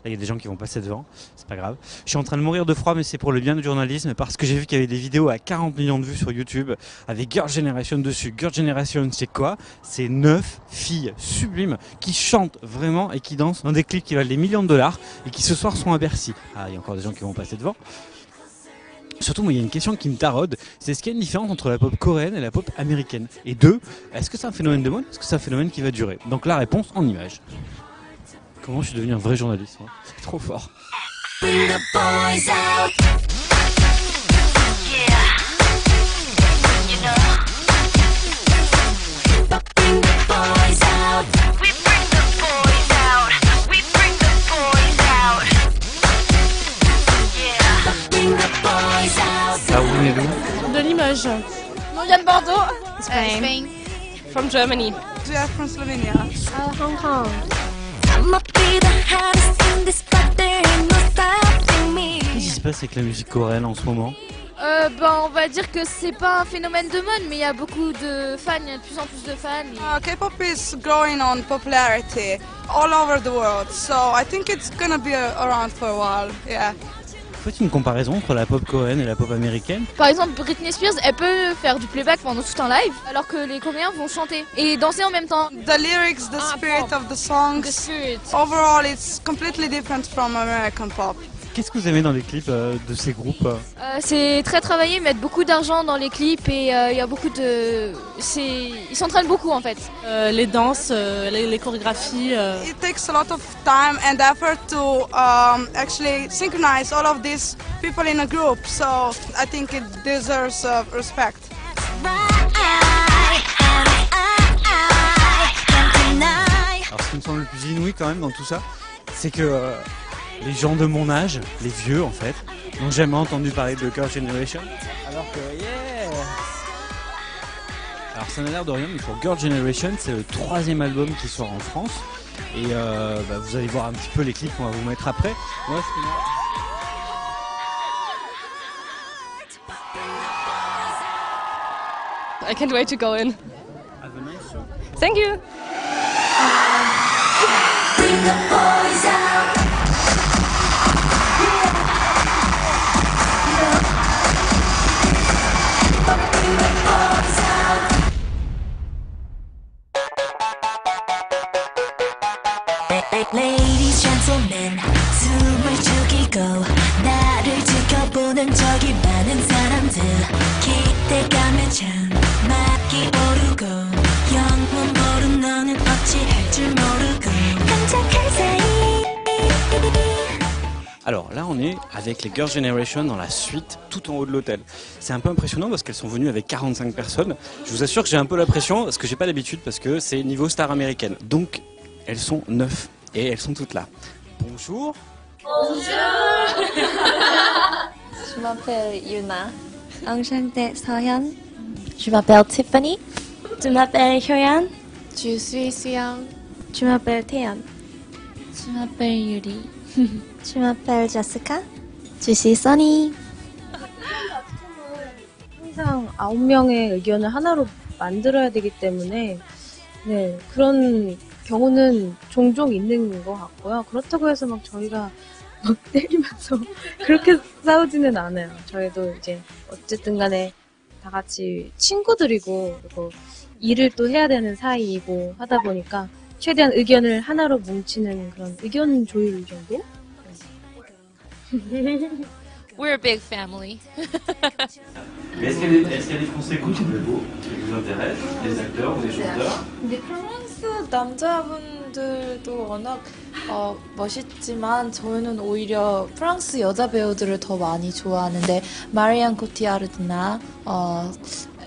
Là, il y a des gens qui vont passer devant, c'est pas grave. Je suis en train de mourir de froid, mais c'est pour le bien du journalisme, parce que j'ai vu qu'il y avait des vidéos à 40 millions de vues sur YouTube avec Girl Generation dessus. Girl Generation, c'est quoi? C'est 9 filles sublimes qui chantent vraiment et qui dansent dans des clips qui valent des millions de dollars et qui ce soir sont à Bercy. Ah, il y a encore des gens qui vont passer devant. Surtout, moi, il y a une question qui me taraude, c'est est-ce qu'il y a une différence entre la pop coréenne et la pop américaine? Et deux, est-ce que c'est un phénomène de mode? Est-ce que c'est un phénomène qui va durer? Donc la réponse en images. Comment je suis devenu un vrai journaliste, moi? C'est trop fort. Ah, vous venez d'où? De Limoges. On vient de Bordeaux. Spain. From Germany. We are from Slovenia. Hong Kong. Qu'est-ce qui se passe avec la musique coréenne en ce moment? On va dire que c'est pas un phénomène de mode, mais il y a beaucoup de fans, il y a de plus en plus de fans. K-pop is growing on popularity all over the world, so I think it's gonna be around for a while. Yeah. Faites une comparaison entre la pop coréenne et la pop américaine. Par exemple, Britney Spears, elle peut faire du playback pendant tout un live, alors que les Coréens vont chanter et danser en même temps. The lyrics, the spirit of the songs, overall it's completely different from American pop. Qu'est-ce que vous aimez dans les clips de ces groupes? C'est très travaillé, ils mettent beaucoup d'argent dans les clips et il y a beaucoup de... Ils s'entraînent beaucoup en fait. Les danses, les chorégraphies. It takes a lot of time and effort to actually synchronize all of these people in a group, so I think it deserves respect. Alors ce qui me semble le plus inouï quand même dans tout ça, c'est que les gens de mon âge, les vieux en fait, n'ont jamais entendu parler de Girl Generation. Alors que Alors ça n'a l'air de rien, mais pour Girl Generation, c'est le 3e album qui sort en France. Et vous allez voir un petit peu les clips qu'on va vous mettre après. Moi, I can't wait to go in. Have a nice show. Thank you. Bring the boys out. Bring the boys out. Ladies, gentlemen, 숨을 죽이고 나를 지켜보는 저기 많은 사람들 기대감에 참 막이 오르고 영원 모른 너는 어찌할 줄 모르고 깜짝할 사이. Alors là on est avec les Girl Generation dans la suite tout en haut de l'hôtel. C'est un peu impressionnant parce qu'elles sont venues avec 45 personnes. Je vous assure que j'ai un peu la pression parce que j'ai pas l'habitude parce que c'est niveau star américaine. Donc elles sont 9 et elles sont toutes là. Bonjour. Bonjour. Je m'appelle Yuna. Enchantée Soyeon. Je m'appelle Tiffany. Je m'appelle Hyoyeon. Je suis Suyang. Je m'appelle Taeyeon. Je m'appelle Yuri. Je m'appelle Jessica. Je suis Sunny. 항상 9명의 의견을 하나로 만들어야 되기 때문에 네, 그런 경우는 종종 있는 것 같고요. 그렇다고 해서 막 저희가 막 때리면서 그렇게 싸우지는 않아요. 저희도 이제 어쨌든 간에 다 같이 친구들이고 그리고 일을 또 해야 되는 사이이고 하다 보니까 최대한 의견을 하나로 뭉치는 그런 의견 조율 정도? We're a big family. Mais est-ce qu'il y a des Français qui vous intéressent, des acteurs ou des chanteurs? 근데 프랑스 남자분들도 워낙 멋있지만 저희는 오히려 프랑스 여자 배우들을 더 많이 좋아하는데 마리안 코티아르드나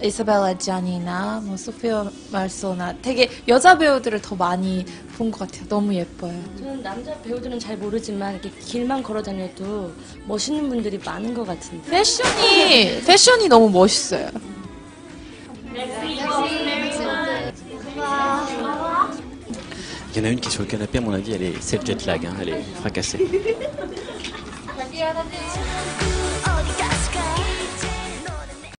이사벨라 지안이나 소피아 말소나 되게 여자 배우들을 더 많이 본 것 같아요. 너무 예뻐요. 저는 남자 배우들은 잘 모르지만 이렇게 길만 걸어 다녀도 멋있는 분들이 많은 것 같은데. 패션이 너무 멋있어요. Il y en a une qui est sur le canapé, à mon avis, c'est le jet lag, hein, elle est fracassée.